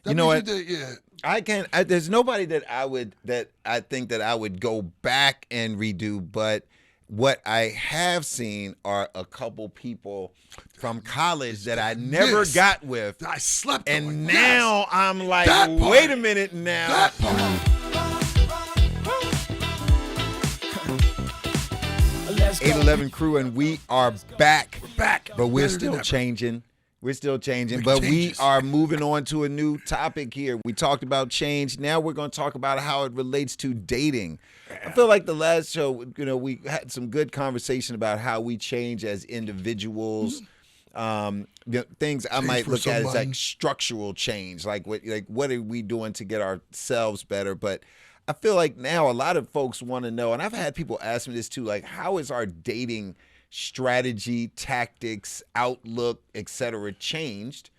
You know what? I can't. There's nobody that I think that I would go back and redo. But what I have seen are a couple people from college that I never got with. I slept and on. now I'm like, wait a minute now. That part. 811 crew, and we are back. We're back. But we're Better than still ever. changing. We're still changing, Big but changes. we are moving on to a new topic here. We talked about change. Now we're going to talk about how it relates to dating. I feel like the last show, we had some good conversation about how we change as individuals. Things I might for look at as someone. like structural change, like what are we doing to get ourselves better? But I feel like now a lot of folks want to know, and I've had people ask me this too, like how is our dating strategy, tactics, outlook, etc. changed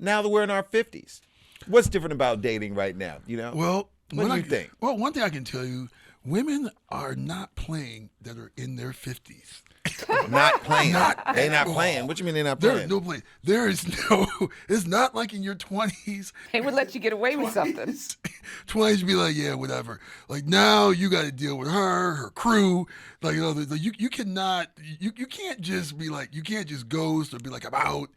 now that we're in our 50s? What's different about dating right now? Well, What do you think? Well, one thing I can tell you, women are not playing that are in their 50s. Not playing. They're not all. playing. What you mean they're not There playing? is no play. There is no. It's not like in your 20s. They would let you get away with something. 20s be like, yeah, whatever. Like now you got to deal with her crew. Like you cannot. You can't just be like, you can't just ghost or be like, I'm out.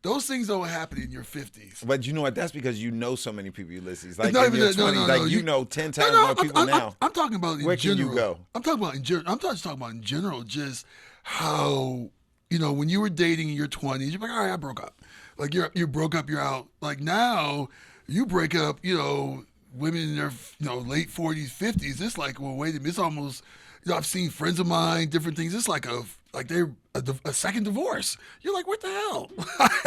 Those things don't happen in your 50s. But you know what? That's because you know so many people, Ulysses. Like It's not in even your that- no, 20s, no, like no, you know 10 times more people now. I'm talking about in Where can general. you go? I'm talking about in general. I'm just talking about in general, just how when you were dating in your 20s, you're like, all right, I broke up. Like you broke up, you're out. Like now, you break up. Women in their late 40s, 50s. It's like, well, wait a minute. It's almost. I've seen friends of mine, different things. It's like they're a second divorce. You're like, what the hell?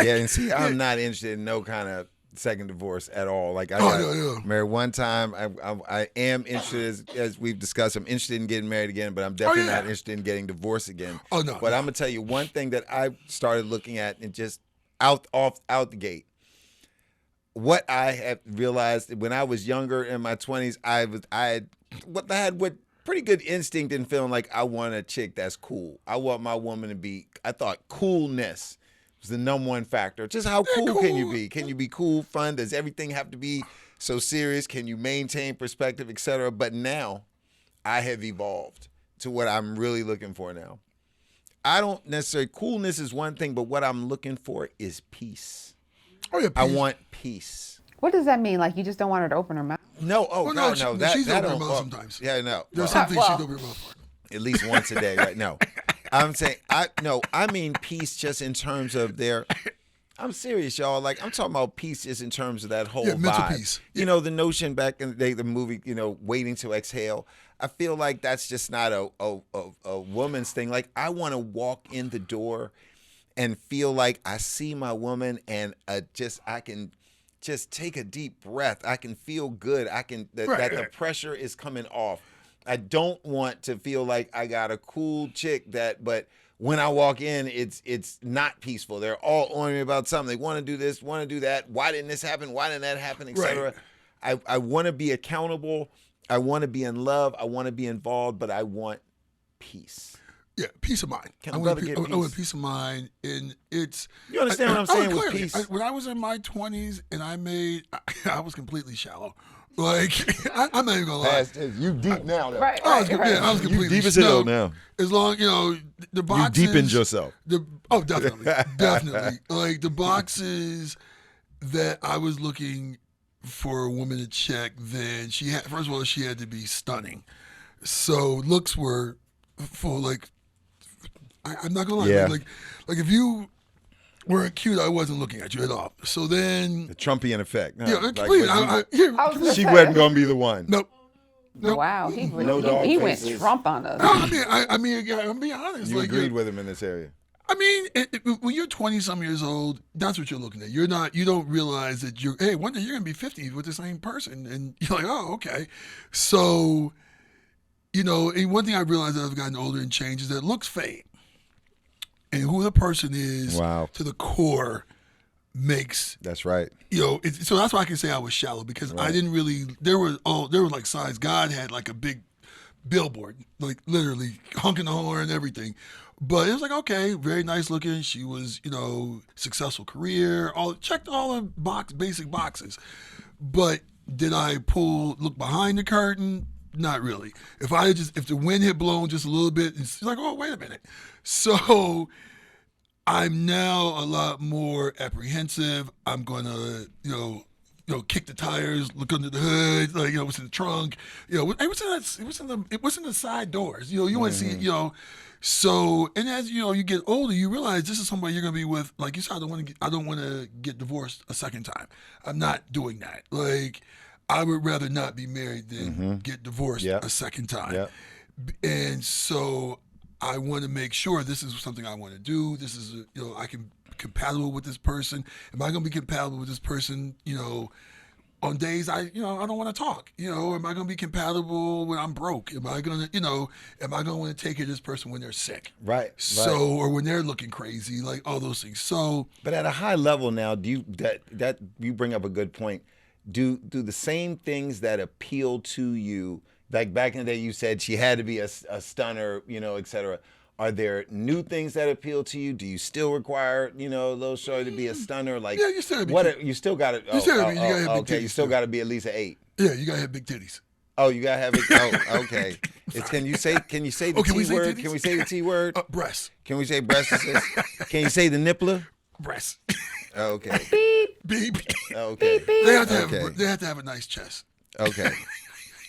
Yeah, and see, I'm not interested in no kind of second divorce at all. Like I Oh, got yeah. married one time. I am interested, as we've discussed. I'm interested in getting married again, but I'm definitely yeah. not interested in getting divorced again. Oh, no, But no. I'm gonna tell you one thing that I started looking at, and just out the gate. What I have realized when I was younger in my 20s, I had pretty good instinct in feeling like I want a chick that's cool. I want my woman to be. I thought coolness was the number one factor. Just how cool can you be? Can you be cool, fun? Does everything have to be so serious? Can you maintain perspective, etc.? But now I have evolved to what I'm really looking for now. I don't necessarily, coolness is one thing, but what I'm looking for is peace. Oh yeah, I peace. want peace. What does that mean? Like you just don't want her to open her mouth? No, Well, God, no, no. That she's open her don't- mouth oh, sometimes. Yeah, no. There's Well, something well- she's open her mouth for. at least once a day, right? No. I'm saying I mean peace just in terms of their. I'm serious, y'all. Like I'm talking about peace just in terms of that whole Yeah, mental vibe. peace. The notion back in the day, the movie, Waiting to Exhale. I feel like that's just not a woman's thing. Like I want to walk in the door and feel like I see my woman and I can just take a deep breath. I can feel good. I can that the pressure is coming off. I don't want to feel like I got a cool chick but when I walk in, it's not peaceful. They're all on me about something. They want to do this, want to do that. Why didn't this happen? Why didn't that happen? Etc. I want to be accountable. I want to be in love. I want to be involved, but I want peace. Yeah, peace of mind. Can I a want brother get I want peace? peace of mind, and it's. You understand what I'm saying with clearly. peace? When I was in my 20s and I was completely shallow. Like I'm not even gonna lie. Past tense. You deep now, though. Right, I was, right, right. yeah, I was You completely deep as hell now. As long the You boxes. deepened yourself. Definitely, definitely. Like the boxes that I was looking for a woman to check. Then first of all, she had to be stunning. So looks were full. Like I'm not gonna lie. Yeah. Like if you weren't cute, I wasn't looking at you at all. So then, The Trumpian effect. No, yeah, like, completely. what I was gonna she say. wasn't gonna be the one. Nope. Wow, he No dog he went faces. Trump on us. No, I mean, I'm being honest. You like, agreed with him in this area. I mean, when you're 20-some years old, that's what you're looking at. You don't realize that one day you're going to be 50 with the same person. And you're like, oh, okay. So, and one thing I realized as I've gotten older and changed is that looks fade. And who the person is Wow. to the core makes, That's right. so that's why I can say I was shallow because I didn't really, there were like signs. God had like a big billboard, like literally honking the horn and everything. But it was like, okay, very nice looking. She was, successful career, checked all the basic boxes. But did I look behind the curtain? Not really. If the wind had blown just a little bit, it's like, oh, wait a minute. So I'm now a lot more apprehensive. I'm gonna, kick the tires, look under the hood, like, what's in the trunk. It was in the side doors. You want to see it, So, and as you get older, you realize this is somebody you're gonna be with. Like you said, I don't want to get divorced a second time. I'm not doing that. Like, I would rather not be married than get divorced a second time. Yep. And so I want to make sure this is something I want to do. This is, I can be compatible with this person. Am I going to be compatible with this person, on days I don't want to talk? Am I going to be compatible when I'm broke? Am I going to, am I going to want to take care of this person when they're sick? Right. So, or when they're looking crazy, like all those things. So, but at a high level now, do you that you bring up a good point. Do the same things that appeal to you, like back in the day you said she had to be a stunner, et cetera. Are there new things that appeal to you? Do you still require, Lil Shorty to be a stunner? Like, yeah, you still gotta be you still got to. You still gotta have big titties. You still got to be at least an 8. Yeah, you gotta have big titties. Oh, you gotta have it. Oh, okay. Can you say the T word? Can we say the T word? Breast. Can we say breast? Can you say the nippler? Breast. Okay. Beep. Okay. They have to have a nice chest. Okay.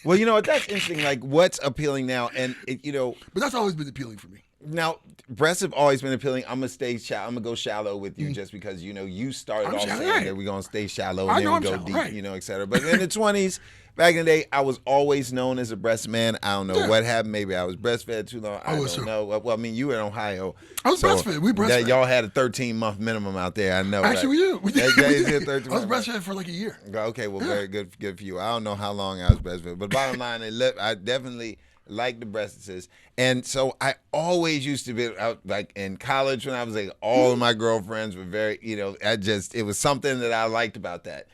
Well, that's interesting. Like, what's appealing now, and But that's always been appealing for me. Now, breasts have always been appealing. I'm gonna stay shallow. I'm gonna go shallow with you just because you started off saying that we're gonna stay shallow and then we go deep, et cetera. But in the 20s, back in the day, I was always known as a breast man. I don't know what happened. Maybe I was breastfed too long. I don't know. Well, I mean, you were in Ohio. I was breastfed. We breastfed. Y'all had a 13-month minimum out there. I know. Actually, right? we did. I was breastfed for like a year. Okay, well, very good for you. I don't know how long I was breastfed, but bottom line, I definitely like the breasts. And so I always used to be out, like in college when I was like, all of my girlfriends were very, it was something that I liked about that.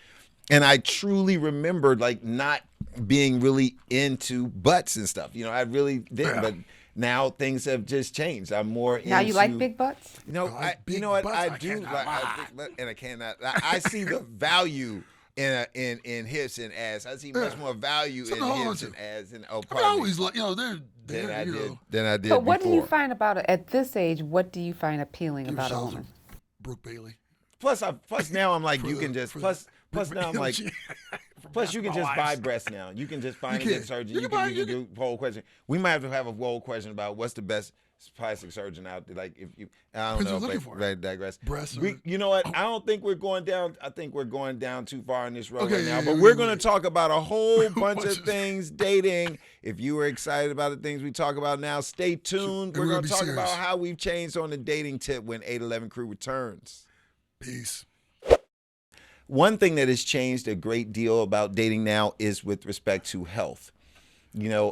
And I truly remembered like not being really into butts and stuff. I really didn't. Yeah. But now things have just changed. I'm more into. Now you like big butts? You know what? I do like, and I cannot. I see the value in hips and ass. I see much more value in hips and ass. And I always like, than I did. But what before. do you find about it at this age? What do you find appealing about a woman? Brooke Bailey. Plus now I'm like, you can just plus now I'm like. Plus, you can just buy breasts now. You can just find a good surgeon. You can do a whole question. We might have to have a whole question about what's the best plastic surgeon out there. Like, if you, I don't know, but digress. Breasts. You know what? I don't think we're going down. I think we're going down too far in this road right now. But we're going to talk about a whole bunch of things, dating. If you were excited about the things we talk about now, stay tuned. We're going to talk about how we've changed on the dating tip when 811 Crew returns. Peace. One thing that has changed a great deal about dating now is with respect to health.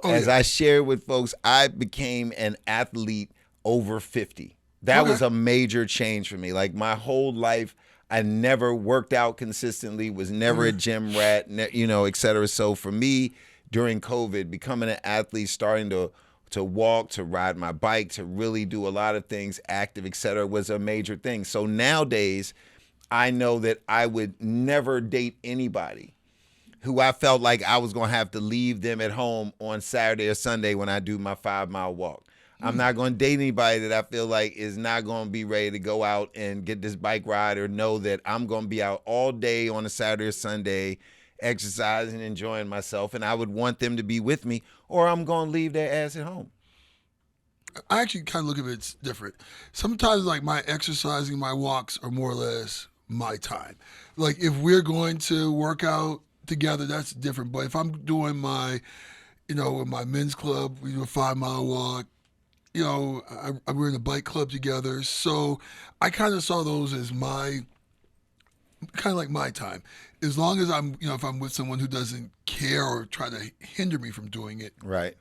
As I shared with folks, I became an athlete over 50. That was a major change for me. Like my whole life, I never worked out consistently, was never a gym rat, et cetera. So for me, during COVID, becoming an athlete, starting to walk, to ride my bike, to really do a lot of things, active, et cetera, was a major thing. So nowadays, I know that I would never date anybody who I felt like I was going to have to leave them at home on Saturday or Sunday when I do my 5-mile walk. I'm not going to date anybody that I feel like is not going to be ready to go out and get this bike ride or know that I'm going to be out all day on a Saturday or Sunday exercising, enjoying myself, and I would want them to be with me, or I'm going to leave their ass at home. I actually kind of look at it different. Sometimes like my exercising, my walks are more or less my time. Like if we're going to work out together, that's different. But if I'm doing my, in my men's club, we do a 5-mile walk, we're in a bike club together. So I kind of saw those as my, kind of like my time. As long as I'm, if I'm with someone who doesn't care or try to hinder me from doing it. Right.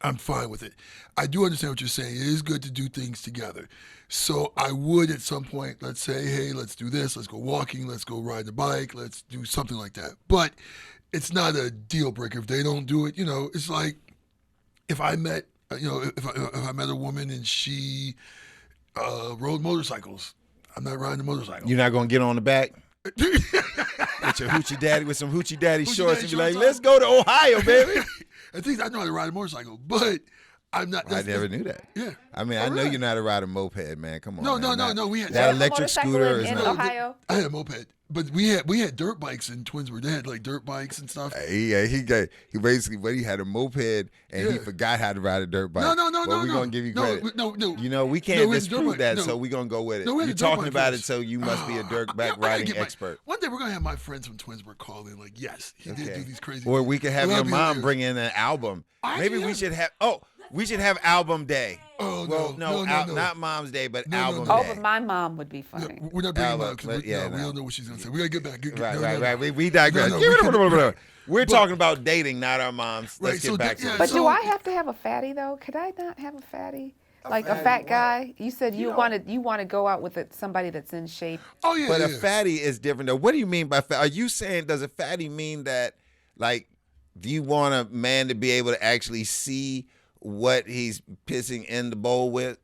I'm fine with it. I do understand what you're saying. It is good to do things together. So I would at some point, let's say, hey, let's do this. Let's go walking. Let's go ride the bike. Let's do something like that. But it's not a deal breaker. If they don't do it, it's like, if I met, if I met a woman and she rode motorcycles, I'm not riding a motorcycle. You're not gonna get on the back with your hoochie daddy with some hoochie daddy shorts and be like, shorts "Let's go to Ohio, baby." I think I know how to ride a motorcycle, but I'm not. I never knew that. Yeah. I mean, I know you're not a ride a moped, man. Come on. No. We had that have a electric motorcycle scooter in is not. Ohio? I had a moped, but we had dirt bikes in Twinsburg. They had like dirt bikes and stuff. He basically, but he had a moped and he forgot how to ride a dirt bike. No. But we're gonna give you credit. No. You know, we can't we had a dirt disprove bike. that, No. so we're gonna go with it. No, we had You're a dirt talking bike about first. it, so you must be a dirt I bike gotta riding get expert. One day we're gonna have my friends from Twinsburg call in, like, yes, he did do these crazy. Or things. we could have Well, your that'd be mom hilarious. bring in an album. Maybe we Yeah. should have. We should have album day. Oh, well, no, not Mom's Day, but album Oh, day. but my mom would be funny. We're not bringing Album, them out because but yeah, we no. don't know what she's gonna say. We gotta get back. Right. We digress. No, we can- We're talking about dating, not our moms. Let's Right, get so back that- to yeah, it. But so- do I have to have a fatty though? Could I not have a fatty? Like a fat guy? You said you want to go out with somebody that's in shape. Oh yeah, But yeah. a fatty is different though. What do you mean by fat? Are you saying does a fatty mean that like do you want a man to be able to actually see what he's pissing in the bowl with?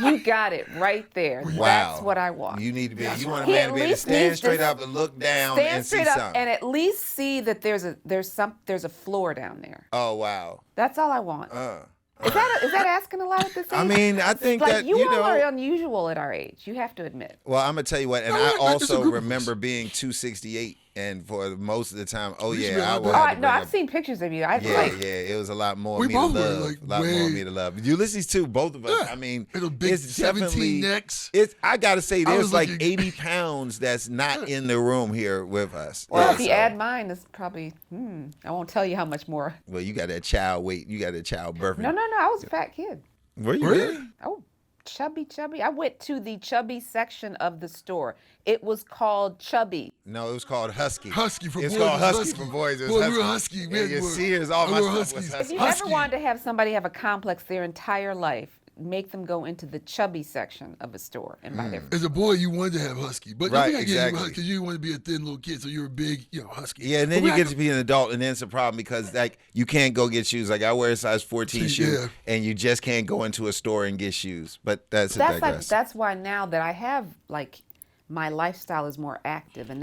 You got it right there. Wow. That's what I want. You need to be. You want a He man at to be able to least stand needs to straight up and look down Stand and see straight up something. and at least see that there's a floor down there. Oh wow. That's all I want. Is that asking a lot at this age? I mean, I think like that you all know. are unusual at our age. You have to admit. Well, I'm gonna tell you what, and No, I it's a also group of us. remember being 268, and for most of the time, oh We should be yeah, I allowed will. to- Oh, have to no, bring I've up- seen pictures of you. I Yeah, like. it was a lot more We me to both were, love. like, a lot more way- me to love. Ulysses too, both of us. Yeah. I mean, And a big it's 17 definitely necks. It's. I gotta say, I there's was like looking- 80 pounds that's not in the room here with us. Well, Yeah, if you so- add mine, it's probably. I won't tell you how much more. well, you got that child weight. You got that child birthing. No. I was a fat kid. Were you Really? really? Oh, chubby. I went to the chubby section of the store. It was called Chubby. No, it was called Husky. Husky from It's Boys called was Husky Husky. from Boys. It was Boy, Husky. we were Husky. And Man, your we were- Sears, all we my were stuff was Huskies. If Husky. you Husky. ever wanted to have somebody have a complex their entire life, make them go into the chubby section of a store and buy their As a boy, you wanted to have Husky, but Right, I think I gave you exactly. Husky because you wanted to be a thin little kid, so you were big, Husky. Yeah, and then But we you had get to be an adult, and then it's a problem because like you can't go get shoes. Like I wear a size 14 shoe, Yeah. and you just can't go into a store and get shoes. But that's digress. that's why now that I have like my lifestyle is more active, and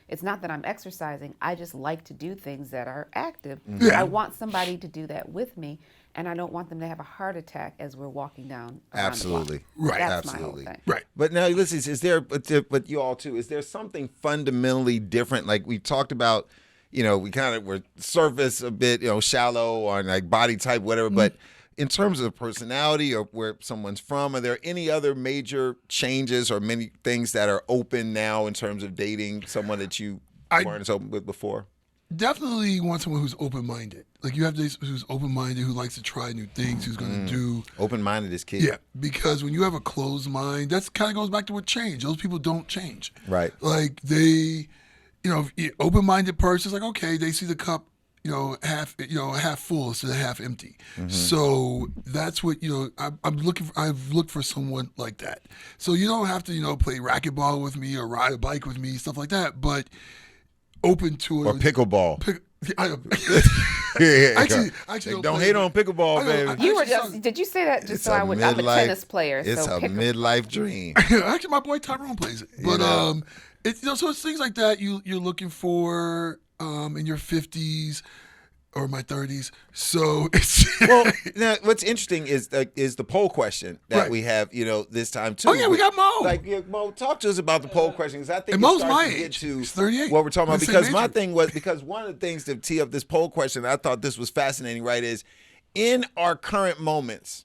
it's not that I'm exercising. I just like to do things that are active. Yeah. I want somebody to do that with me, and I don't want them to have a heart attack as we're walking down. around the block. Absolutely. Right. That's Absolutely. my whole thing. Right. But now, listen, is there? But you all too. Is there something fundamentally different? Like we talked about, we kind of were surface a bit, shallow on like body type, whatever. But in terms of personality or where someone's from, are there any other major changes or many things that are open now in terms of dating someone that you weren't as open with before? Definitely want someone who's open-minded. Like you have this who's open-minded, who likes to try new things, who's going to do. Open-minded is key. Yeah, because when you have a closed mind, that's kind of goes back to what change. Those people don't change. Right. Like they, open-minded person's like, okay, they see the cup, half full instead of half empty. So that's what I've looked for someone like that. So you don't have to play racquetball with me or ride a bike with me, stuff like that. But open to it. Or pickleball. Actually, don't hate on pickleball, I don't- baby. You were Actually, just, did you say that just It's so I would? I'm a midlife- tennis player, It's so a pick midlife dream. Actually, my boy Tyrone plays it. But it's so it's things like that you're looking for in your 50s or my 30s. So it's Well, now what's interesting is the poll question that Right. we have, this time too. Oh, yeah, we got Mo. Like, Mo, talk to us about the poll question because I think And it Mo's starts my to get age. to He's 38. what we're talking about. We're the same Because my age. thing was because one of the things to tee up this poll question, I thought this was fascinating. Right, is in our current moments.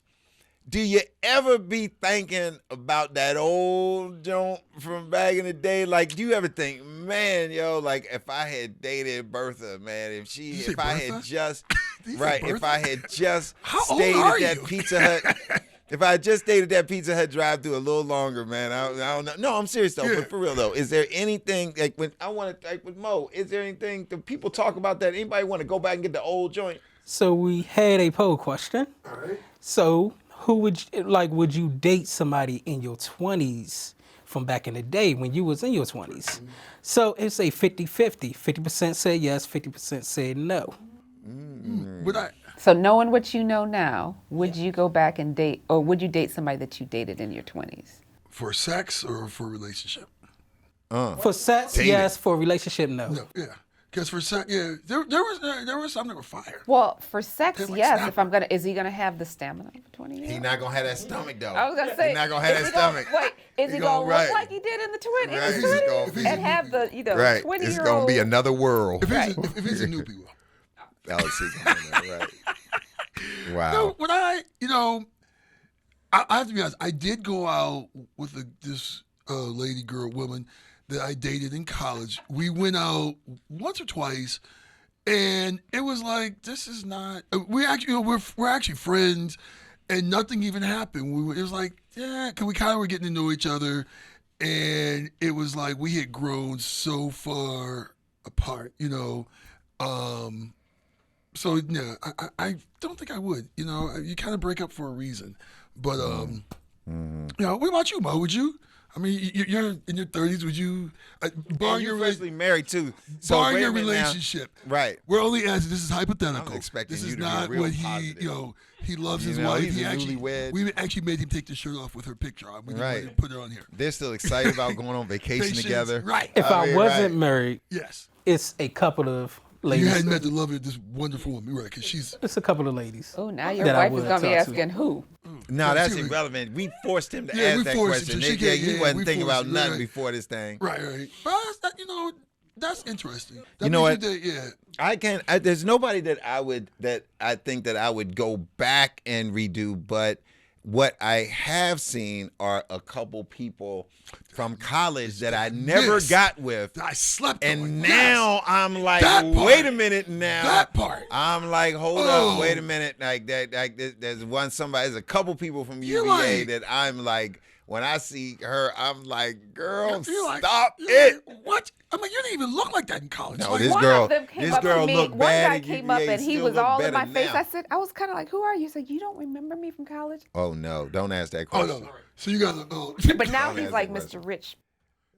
Do you ever be thinking about that old joint from back in the day? Like, do you ever think, man, like if I had dated Bertha, man, you say if I had Bertha? just, Did you say right, if Bertha? I had just How old stayed are at that you? Pizza Hut, if I had just stayed at that Pizza Hut drive-through a little longer, man, I don't know. No, I'm serious though, Yeah. but for real though, is there anything like when I want to like with Mo? Is there anything that people talk about that? Anybody want to go back and get the old joint? So we had a poll question. All right. So who would you date somebody in your 20s from back in the day when you was in your 20s? So it's a 50-50. 50% said yes, 50% said no. But So knowing what you know now, would you go back and date, or would you date somebody that you dated in your 20s? For sex or for relationship? For sex, yes. For relationship, no. No, yeah. Because for sex, yeah, there was some that were fire. Well, for sex, They're like yes. snap. If I'm gonna, is he gonna have the stamina for 20 years? He not gonna have that stomach though. I was gonna say, he not gonna have is that he gonna- stomach. Wait, is he gonna right. look like he did in the Right, 20s, he's gonna be- and have the 20-year-old? It's gonna be another world. If he's a newbie, well. Right. Wow. No, when I have to be honest, I did go out with this lady, girl, woman that I dated in college. We went out once or twice, and it was like, this is not. We actually, we're actually friends, and nothing even happened. It was like, yeah, because we kind of were getting to know each other, and it was like we had grown so far apart, So yeah, I don't think I would. You kind of break up for a reason. But what about you, Mo? Would you? I mean, you're in your 30s. Would you? Barring you're your freshly married too. So barring wait a your minute now. relationship, Right. We're only asking. This is hypothetical. I'm expecting this you is to be not real what positive. he loves You his know, wife. he's He a actually, newlywed. we actually made him take the shirt off with her picture on. We didn't Right. let him put it on here. They're still excited about going on vacation Patience, together. right? If I mean, wasn't right. married, Yes. it's a couple of ladies. You hadn't met the love of this wonderful woman, right? Because she's. It's a couple of ladies. Oh, now your that I wife is would gonna be talk to. asking who? No, that's seriously. irrelevant. We forced him to Yeah, ask we that forced him, question. so she Yeah, can't- you yeah, wasn't we thinking forced about him, nothing right. before this thing. Right. But that's interesting. That You know makes what? you think, yeah. I can't. There's nobody that I think that I would go back and redo. But what I have seen are a couple people from college that I never Yes. got with, I slept and on. now I'm like, That part. wait a minute now. That part. I'm like, hold Oh. up, wait a minute. Like that. There's there's a couple people from You're UVA like- that I'm like, when I see her, I'm like, girl, You're like, stop you're it. like, what? I'm like, you didn't even look like that in college. No, Like, this One girl- of them came this up girl to me. looked One bad guy at came up UVA, and he still was look all in better my face. now. I said, I was kind of like, who are you? He's like, you don't remember me from college? Oh no, don't ask that Oh question. no. So you got to. But now Don't he's ask like that Mr. Rich.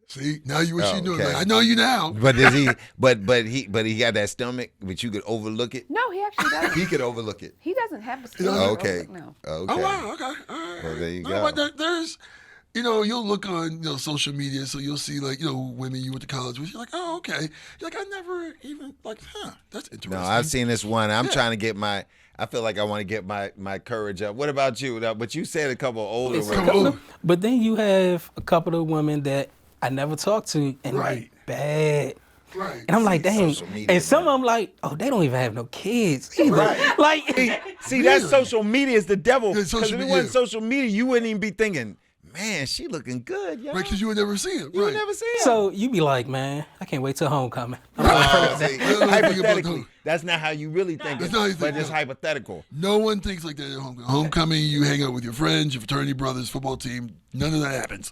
See, now you what Oh, you doing? okay. Like, I know you now. But does he? But he got that stomach, but you could overlook it. No, he actually doesn't. He could overlook it. He doesn't have the doesn't? stomach. Okay. No. Okay. Oh wow. Okay. All right. Well, there you No, go. but there's, you'll look on social media, so you'll see like women you went to college with. You're like, oh okay. You're like, I never even like, that's interesting. No, I've seen this one. I'm trying to get my. I feel like I want to get my courage up. What about you? But you said a couple of older It's a women. couple of- but then you have a couple of women that I never talked to and Right. like bad. Right. And I'm like, dang. social media, And some man. of them like, oh, they don't even have no kids either. Right. Like, See, that's social media is the devil. Yeah, Because social if it media. wasn't social media, you wouldn't even be thinking, man, she looking good, yo. Right, because you would never see it. You Right. would never see it. so you be like, man, I can't wait till homecoming. I'm Oh, see, I don't think about hypothetically, that. that's not how you really think. That's not how you But think, it's no. hypothetical. No one thinks like that at homecoming. Homecoming, you hang out with your friends, your fraternity brothers, football team. None of that happens.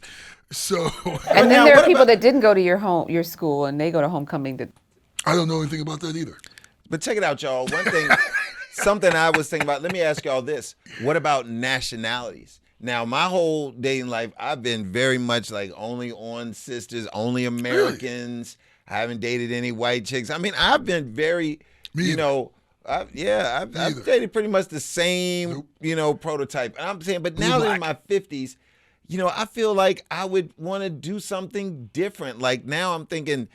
So And then now, there what are people about- that didn't go to your school and they go to homecoming that I don't know anything about that either. But check it out, y'all. One thing, something I was thinking about. Let me ask y'all this: what about nationalities? Now, my whole dating life, I've been very much like only on sisters, only Americans. I haven't dated any white chicks. I mean, I've been very, Me you either. know, I've either. dated pretty much the same, Nope. prototype. And I'm saying, but Blue now that I'm in black. my 50s, I feel like I would want to do something different. Like now I'm thinking,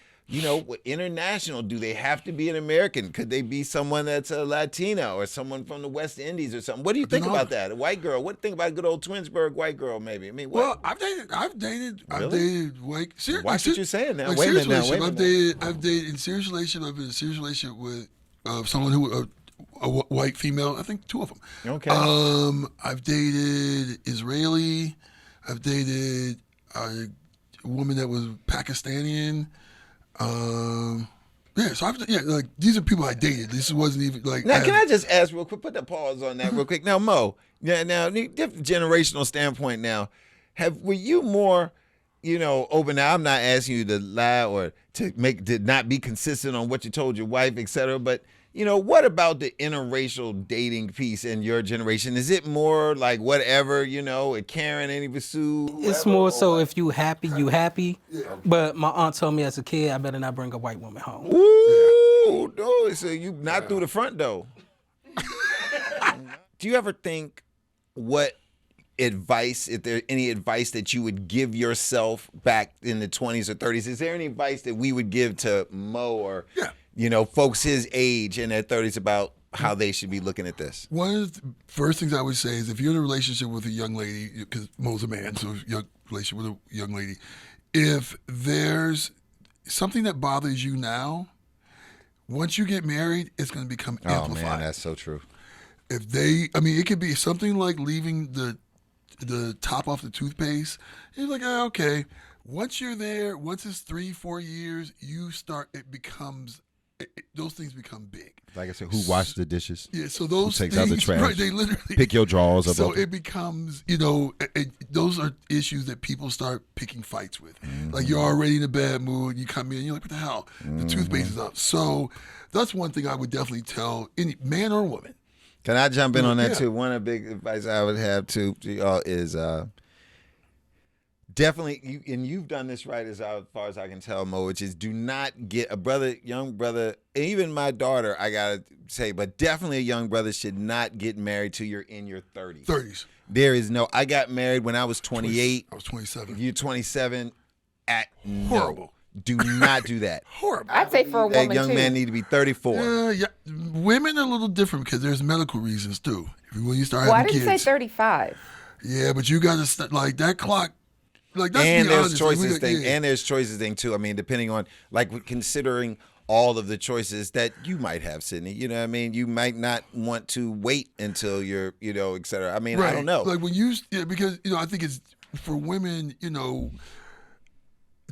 international, do they have to be an American? Could they be someone that's a Latina or someone from the West Indies or something? What do you think know. about that? A white girl. What do you think about a good old Twinsburg white girl, maybe? I mean, what? Well, I've dated Really? white. Watch what you're saying now. Like Wait a serious minute now. Wait a relationship. minute. I've dated in serious relationship. I've been in a serious relationship with someone who a white female. I think two of them. Okay. I've dated Israeli. I've dated a woman that was Pakistani. So like these are people I dated. This wasn't even like. Now, can I just ask real quick? Put the pause on that real quick. Now, Mo, now, different generational standpoint now, were you more, open? Now, I'm not asking you to lie or to not be consistent on what you told your wife, et cetera, but, what about the interracial dating piece in your generation? Is it more like whatever, a Karen, any Vasu? it's more so if you happy, you happy. But my aunt told me as a kid, I better not bring a white woman home. Ooh, no, so you not through the front door. do you ever think what advice, if there's any advice that you would give yourself back in the 20s or 30s? Is there any advice that we would give to Mo or, folks his age in their 30s about how they should be looking at this? One of the first things I would say is if you're in a relationship with a young lady, because Mo's a man, so young relationship with a young lady, if there's something that bothers you now, once you get married, it's going to become amplified. Oh man, that's so true. It could be something like leaving the top off the toothpaste. You're like, oh, okay. Once you're there, once it's 3-4 years, those things become big. Like I said, who washed the dishes? Yeah, so those Who takes things, out the trash? right, they literally Pick your drawers up. So it becomes, those are issues that people start picking fights with. Like you're already in a bad mood, you come in, you're like, what the hell? The toothpaste is up. So that's one thing I would definitely tell any man or woman. Can I jump in on that Yeah. too? One of the big advice I would have to y'all is definitely, and you've done this right as far as I can tell, Mo, which is do not get young brother, and even my daughter, I gotta say, but definitely a young brother should not get married till you're in your 30s. 30s. There is I got married when I was 28. I was 27. If you're 27, Horrible. Do not do that. Horrible. I'd say for a A woman young too. man need to be 34. Yeah, women are a little different because there's medical reasons too. When you start Well, I having didn't say kids, 35. yeah, but you got to like that clock. Like that's And be there's honest, choices we- thing, yeah. and there's choices thing too. I mean, depending on considering all of the choices that you might have, Sydney. You know what I mean? You might not want to wait until you're, et cetera. I mean, I don't know. Like when because I think it's for women,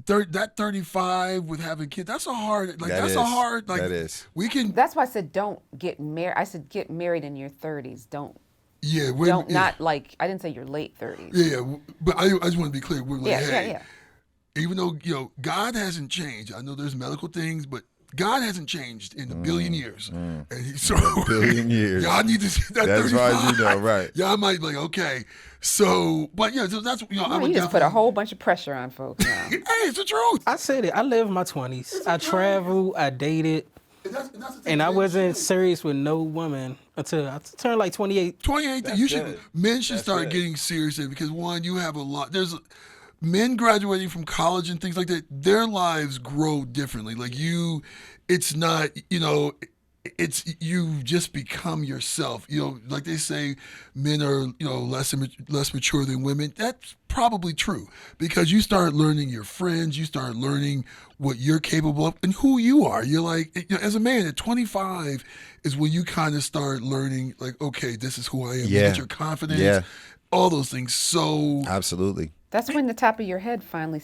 that 35 with having kids, that's a hard, That that's is. a hard, That is. we can, That's why I said don't get married. I said get married in your 30s. Don't women, not like I didn't say your late 30s. yeah, but I just want to be clear. We're like, Yeah, hey, yeah. even though God hasn't changed, I know there's medical things, but God hasn't changed in a billion years. And billion years. Y'all need to see that. That's 35. right, right. Y'all might be like, okay. So, but yeah, so that's, I You would just put a definitely- whole bunch of pressure on folks now. Hey, it's the truth. I said it. I lived my 20s. I traveled. I dated. And that's the thing, And I man. wasn't serious with no woman until I turned like 28. 28. That's You should. good. Men should That's start good. getting serious in because one, you have a lot. There's men graduating from college and things like that. Their lives grow differently. Like it's not. It's you just become yourself. Like they say, men are less mature than women. That's probably true because you start learning your friends. You start learning what you're capable of and who you are. You're like, as a man at 25 is when you kind of start learning. Like, okay, this is who I am. You Yeah. get your confidence. Yeah. All those things. So Absolutely. That's when the top of your head finally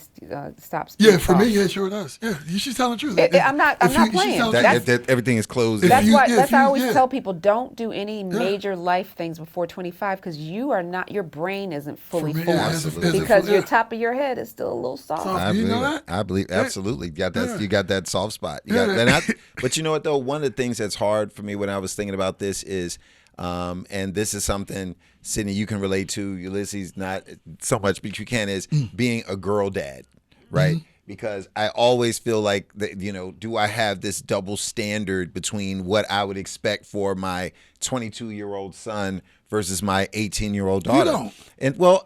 stops. yeah, being for me, soft. yeah, sure it does. Yeah, she's telling the truth. I'm not playing. telling the That's- truth. That everything is closed. If That's you- why. yeah, That's if I you- always yeah. tell people: don't do any major life things before 25 because your brain isn't fully For me, formed yeah, Absolutely. because your yeah. top of your head is still a little soft. Soft. I You believe know it. that? I believe absolutely. You got that. Yeah. You got that soft spot. Yeah. But you know what though? One of the things that's hard for me when I was thinking about this is, and this is something Sydney you can relate to. Ulysses not so much, but you can is being a girl dad, right? Because I always feel like that. Do I have this double standard between what I would expect for my 22-year-old son versus my 18-year-old daughter? don't. And well,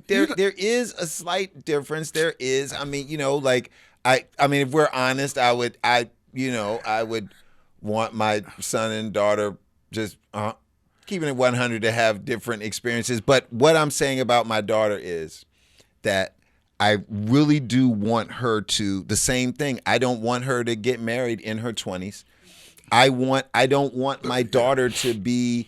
there is a slight difference. There is. I mean, if we're honest, I would want my son and daughter just keeping it 100 to have different experiences. But what I'm saying about my daughter is that I really do want her to the same thing. I don't want her to get married in her 20s. I don't want my daughter to be,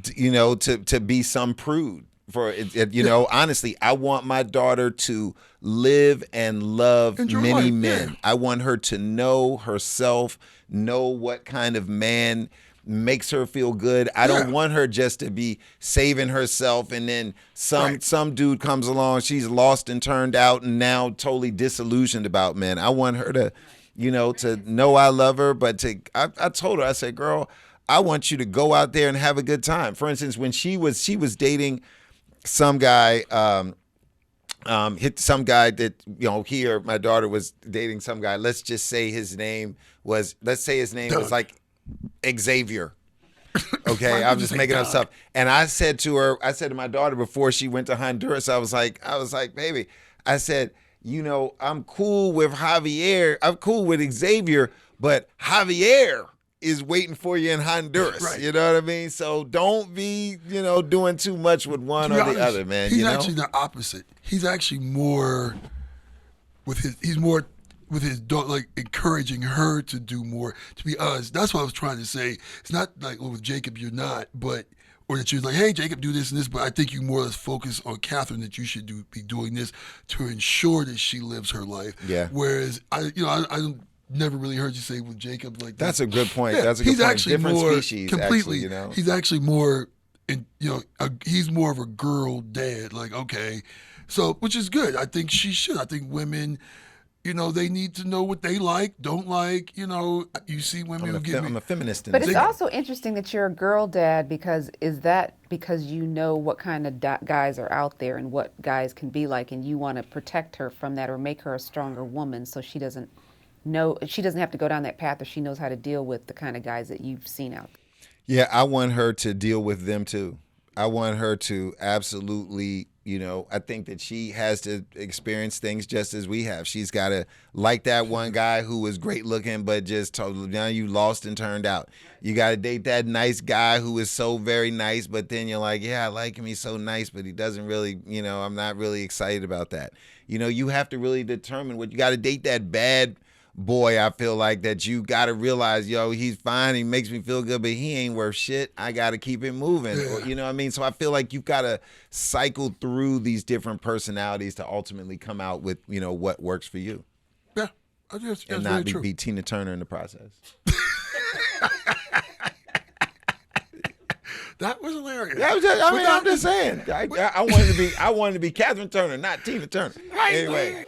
to be some prude. Honestly, I want my daughter to live and love Enjoy many life, men. yeah. I want her to know herself, know what kind of man makes her feel good. I don't Yeah. want her just to be saving herself and then Right. some dude comes along, she's lost and turned out and now totally disillusioned about men. I want her to, to know I love her, but I told her, I said, girl, I want you to go out there and have a good time. For instance, when she was dating some guy, hit some guy that, here, my daughter was dating some guy. Let's say his name was like Xavier. Okay, Like, I'm you just say making up Doug. stuff. And I said to my daughter before she went to Honduras, I was like, baby, I said, I'm cool with Javier. I'm cool with Xavier, but Javier is waiting for you in Honduras. Right. You know what I mean? So don't be, doing too much with one To be or the honest, other, man. He's actually the opposite. He's actually more with his daughter, like encouraging her to do more. To be honest, that's what I was trying to say. It's not like with Jacob you're not, but or that you're like, hey, Jacob, do this and this. But I think you more or less focus on Catherine that you should be doing this to ensure that she lives her life. Yeah. Whereas I never really heard you say with Jacob like that. That's a good point. Yeah, That's a good he's point. actually Different more species, completely. actually, He's actually more, he's more of a girl dad. Like, okay, so which is good. I think she should. I think women, they need to know what they like, don't like. You see women who get I'm a feminist in But this it's thing. also interesting that you're a girl dad because you know what kind of guys are out there and what guys can be like, and you want to protect her from that or make her a stronger woman so she doesn't have to go down that path, or she knows how to deal with the kind of guys that you've seen out there. Yeah, I want her to deal with them too. I want her to absolutely, I think that she has to experience things just as we have. She's got to like that one guy who was great looking, but just totally, now you lost and turned out. You got to date that nice guy who is so very nice, but then you're like, yeah, I like him. He's so nice, but he doesn't really, I'm not really excited about that. You have to really determine what you got to date that bad boy. I feel like that you got to realize, he's fine. He makes me feel good, but he ain't worth shit. I got to keep it moving. Yeah. Or, you know what I mean? So I feel like you've got to cycle through these different personalities to ultimately come out with, what works for you. Yeah, I think that's And very not true. be Tina Turner in the process. That was hilarious. I'm just saying. I wanted to be Catherine Turner, not Tina Turner. Anyway,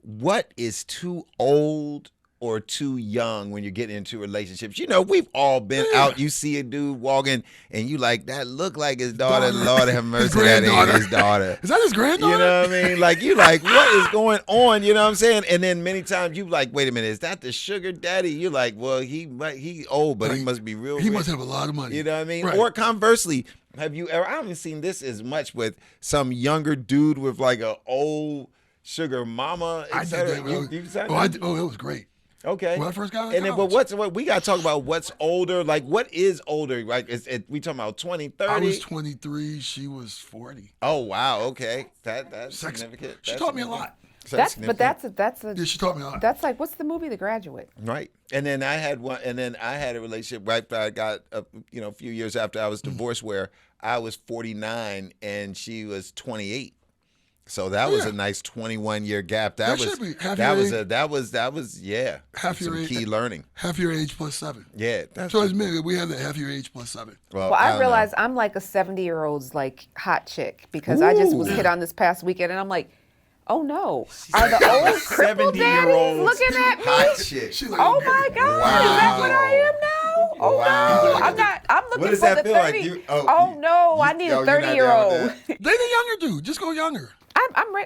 what is too old or too young when you're getting into relationships? We've all been out. You see a dude walking, and you like, that look like his daughter. Lord have mercy, that ain't his daughter. Is that his granddaughter? You know what I mean? Like, you like, what is going on? You know what I'm saying? And then many times you like, wait a minute, is that the sugar daddy? You're like, well, he old, but he must be real He rich. must have a lot of money. You know what I mean? Right. Or conversely, have you ever, I haven't seen this as much with some younger dude with like a old sugar mama, I et did cetera. that. When You said that that? was great. Okay. When I first got out of and then, but college. what we got to talk about what's older, like what is older? Like, we talking about 20, 30? I was 23. She was 40. Oh, wow. Okay. That's Sex- significant. She That's taught me a significant. lot. That's significant. Yeah, she taught me a lot. that's like, what's the movie The Graduate? Right. And then I had a relationship right after I got, a few years after I was divorced where I was 49 and she was 28. So that was a nice 21-year gap. That should be half your age. That was Half your some age. key learning. Half your age plus 7. Yeah. That's, So as men, we have that half your age plus 7. Well, I I don't realize I'm like a 70-year-old's like hot chick because I just was hit on this past weekend, and I'm like, oh no, are the old crippled daddies 70-year-olds looking at me? hot shit. She's like, Oh my God, is that what I am now? Oh Wow. no, I'm not. I'm looking What does for that the feel like? 30. Oh no, I need a you're not down with 30-year-old. that? Date a younger dude. Just go younger.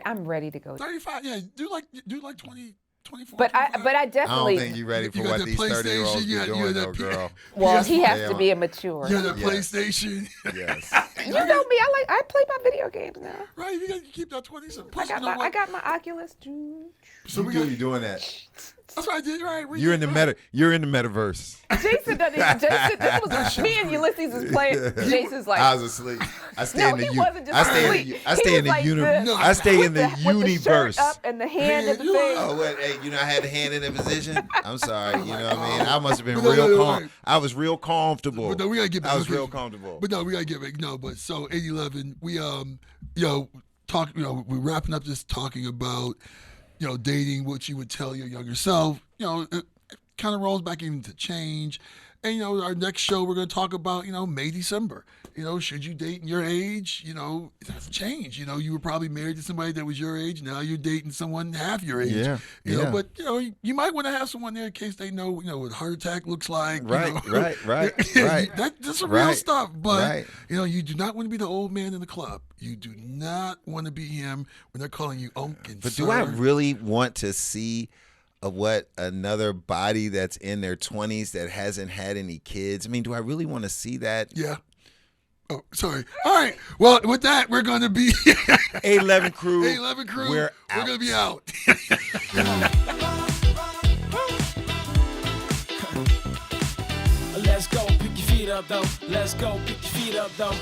I'm ready to go. 35. Yeah, do like 20, 24. But 25. I I don't definitely. think you're ready for You got what the these 30-year-olds PlayStation, be you got doing, that though, girl. Well, Yes, he has they to are. be immature. You got that Yes. PlayStation. Yes. You know me. I play my video games now. Right, you got to keep that 20 something. I Plus, got you know my what? I got my Oculus. So we You got, do, you're doing that. that's what I did, right? You're in the metaverse. Jason doesn't. Jason, this was me and Ulysses was playing. Jason's like, I was asleep. I stay no, in the he wasn't just I stay asleep. in the, I stay He in was the like universe. this, I stay in with the with the shirt universe. up and the hand in the thing. Oh, what? Hey, I had the hand in the position. I'm sorry. You know what I mean? I must have been No, real no, calm. right. I was real comfortable. But no, we gotta get back. I was okay. real comfortable. But no, we gotta get back. No, but so 8/11, we talk. We're wrapping up this talking about dating, what you would tell your younger self. It kind of rolls back into change. And our next show we're going to talk about May, December. Should you date in your age? That's change. You were probably married to somebody that was your age. Now you're dating someone half your age. Yeah, yeah. But you might want to have someone there in case they know what a heart attack looks like. Right, right. That's some real Right, stuff. But right. you do not want to be the old man in the club. You do not want to be him when they're calling you Unc and But sir. do I really want to see of what another body that's in their 20s that hasn't had any kids. I mean, do I really want to see that? Yeah. Oh, sorry. All right. Well, with that, we're going to be A11 crew. A11 crew. We're going to be out. Let's go, pick your feet up though. Let's go, pick your feet up though.